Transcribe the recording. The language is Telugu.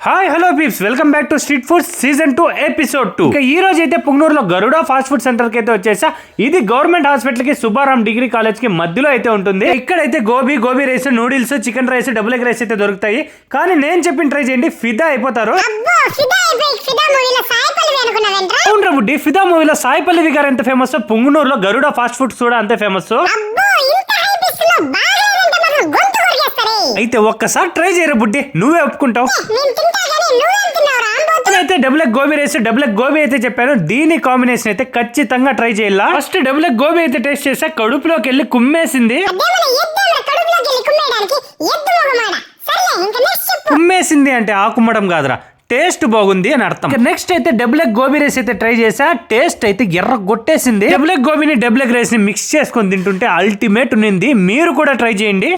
Hi hello peeps welcome back to street food season 2 episode 2. ఇక ఈ రోజు అయితే పుంగనూరులో గరుడ ఫాస్ట్ ఫుడ్ సెంటర్ కి అయితే వచ్చేసా. ఇది గవర్నమెంట్ హాస్పిటల్ కి సుబ్బారాం డిగ్రీ కాలేజ్ కి మధ్యలో అయితే ఉంటుంది. ఇక్కడైతే gobi rice, noodles, chicken rice, double egg rice అయితే దొరుకుతాయి. కానీ నేను చెప్పిన ట్రై చేయండి, ఫిదా అయిపోతారు. అవును బుడ్డి, ఫిదా మూవీలో సాయి పల్లవి గారు ఎంత ఫేమస్, పుంగనూరులో గరుడ ఫాస్ట్ ఫుడ్స్ కూడా అంతే ఫేమస్. అయితే ఒక్కసారి ట్రై చేయరా బుడ్డి, నువ్వే ఒప్పుకుంటావు. అయితే double egg gobi rice, double egg gobi అయితే చెప్పాను. దీని కాంబినేషన్ అయితే ఖచ్చితంగా ట్రై చేయాల. ఫస్ట్ డబుల్ ఎగ్ గోబీ అయితే టేస్ట్ చేసా, కడుపులోకి వెళ్ళి కుమ్మేసింది. కుమ్మేసింది అంటే ఆకుమ్మడం కాదురా, టేస్ట్ బాగుంది అని అర్థం. నెక్స్ట్ అయితే డబుల్ ఎగ్ గోబీ రైస్ అయితే ట్రై చేసా. టేస్ట్ అయితే ఎర్ర కొట్టేసింది. డబుల్ ఎగ్ గోబీని డబుల్ ఎగ్ రైస్ ని మిక్స్ చేసుకొని తింటుంటే అల్టిమేట్ ఉన్నింది. మీరు కూడా ట్రై చేయండి.